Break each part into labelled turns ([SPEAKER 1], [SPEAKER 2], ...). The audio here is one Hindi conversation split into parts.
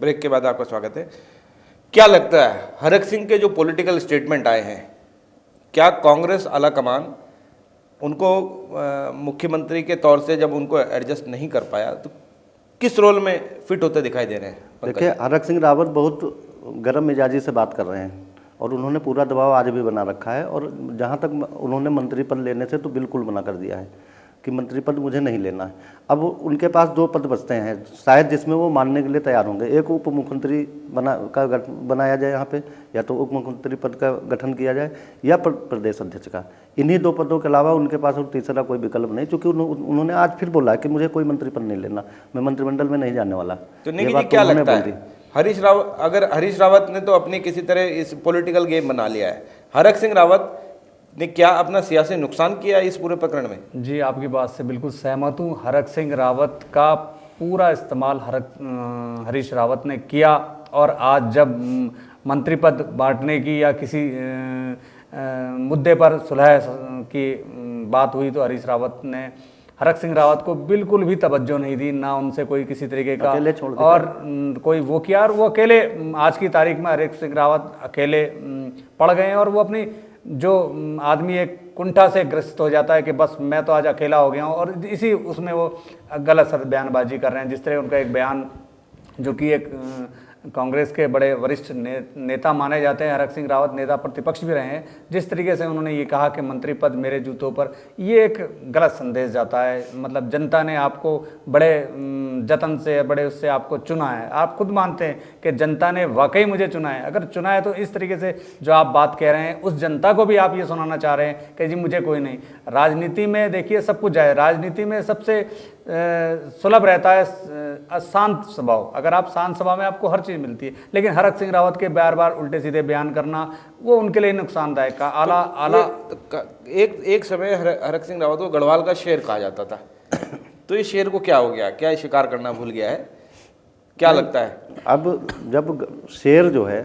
[SPEAKER 1] ब्रेक के बाद आपका स्वागत है। क्या लगता है हरक सिंह के जो पॉलिटिकल स्टेटमेंट आए हैं, क्या कांग्रेस आलाकमान उनको मुख्यमंत्री के तौर से जब उनको एडजस्ट नहीं कर पाया तो किस रोल में फिट होते दिखाई दे रहे हैं?
[SPEAKER 2] देखिए, हरक सिंह रावत बहुत गर्म मिजाजी से बात कर रहे हैं और उन्होंने पूरा दबाव आज भी बना रखा है। और जहाँ तक उन्होंने मंत्री पद लेने से तो बिल्कुल मना कर दिया है कि मंत्री पद मुझे नहीं लेना है। अब उनके पास 2 पद बचते हैं शायद, जिसमें वो मानने के लिए तैयार होंगे। एक उप मुख्यमंत्री बनाया जाए यहाँ पे, या तो उप मुख्यमंत्री पद का गठन किया जाए, या प्रदेश अध्यक्ष का। इन्हीं 2 पदों के अलावा उनके पास और तीसरा कोई विकल्प नहीं, क्योंकि उन्होंने आज फिर बोला है कि मुझे कोई मंत्री पद नहीं लेना, मैं मंत्रिमंडल में नहीं जाने वाला।
[SPEAKER 1] तो नेगी जी, क्या लगता है हरीश रावत ने तो अपनी किसी तरह इस पॉलिटिकल गेम बना लिया है, हरक सिंह रावत ने क्या अपना सियासी नुकसान किया इस पूरे प्रकरण में?
[SPEAKER 3] जी, आपकी बात से बिल्कुल सहमत हूँ। हरक सिंह रावत का पूरा इस्तेमाल हरीश रावत ने किया, और आज जब मंत्री पद बांटने की या किसी मुद्दे पर सुलह की बात हुई तो हरीश रावत ने हरक सिंह रावत को बिल्कुल भी तवज्जो नहीं दी, ना उनसे कोई किसी तरीके का और कोई वो किया। और वो अकेले आज की तारीख में हरक सिंह रावत अकेले पड़ गए हैं, और वो अपनी जो आदमी एक कुंठा से ग्रस्त हो जाता है कि बस मैं तो आज अकेला हो गया हूँ, और इसी उसमें वो गलत सर बयानबाजी कर रहे हैं। जिस तरह उनका एक बयान, जो कि एक कांग्रेस के बड़े वरिष्ठ नेता माने जाते हैं, हरक सिंह रावत नेता प्रतिपक्ष भी रहे हैं, जिस तरीके से उन्होंने ये कहा कि मंत्री पद मेरे जूतों पर, ये एक गलत संदेश जाता है। मतलब जनता ने आपको बड़े जतन से, बड़े उससे आपको चुना है। आप खुद मानते हैं कि जनता ने वाकई मुझे चुना है। अगर चुना है तो इस तरीके से जो आप बात कह रहे हैं, उस जनता को भी आप ये सुनाना चाह रहे हैं कि जी मुझे कोई नहीं। राजनीति में देखिए सब कुछ है, राजनीति में सबसे सुलभ रहता है शांत स्वभाव। अगर आप शांत स्वभाव में आपको हर चीज़ मिलती है, लेकिन हरक सिंह रावत के बार बार उल्टे सीधे बयान करना वो उनके लिए नुकसानदायक का
[SPEAKER 1] एक समय हरक सिंह रावत को गढ़वाल का शेर कहा जाता था, तो ये शेर को क्या हो गया? क्या शिकार करना भूल गया है? क्या लगता है
[SPEAKER 2] अब जब शेर जो है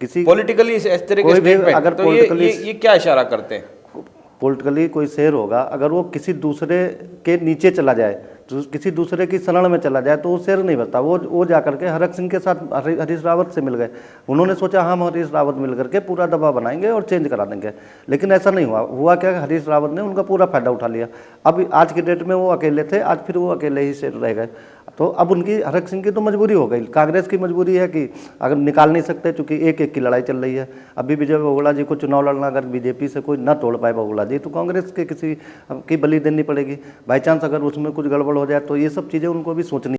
[SPEAKER 2] किसी
[SPEAKER 1] पॉलिटिकली इस तरह के स्टेटमेंट, अगर तो ये क्या इशारा करते हैं?
[SPEAKER 2] पॉलिटिकली कोई शेर होगा, अगर वो किसी दूसरे के नीचे चला जाए, किसी दूसरे की शरण में चला जाए, तो वो शेर नहीं बचता। वो जाकर के हरक सिंह के साथ हरीश रावत से मिल गए। उन्होंने सोचा हम हरीश रावत मिल करके पूरा दबाव बनाएंगे और चेंज करा देंगे, लेकिन ऐसा नहीं हुआ क्या, हरीश रावत ने उनका पूरा फायदा उठा लिया। अब आज की डेट में वो अकेले थे, आज फिर वो अकेले ही शेर रह गए। तो अब उनकी, हरक सिंह की तो मजबूरी हो गई, कांग्रेस की मजबूरी है कि अगर निकाल नहीं सकते, चूंकि एक की लड़ाई चल रही है। अभी विजय बहुगुणा जी को चुनाव लड़ना, अगर बीजेपी से कोई न तोड़ पाए बहुगुणा जी, तो कांग्रेस के किसी की बलि देनी पड़ेगी। बाई चांस अगर उसमें कुछ गड़बड़ हो जाए तो ये सब चीज़ें उनको भी सोचनी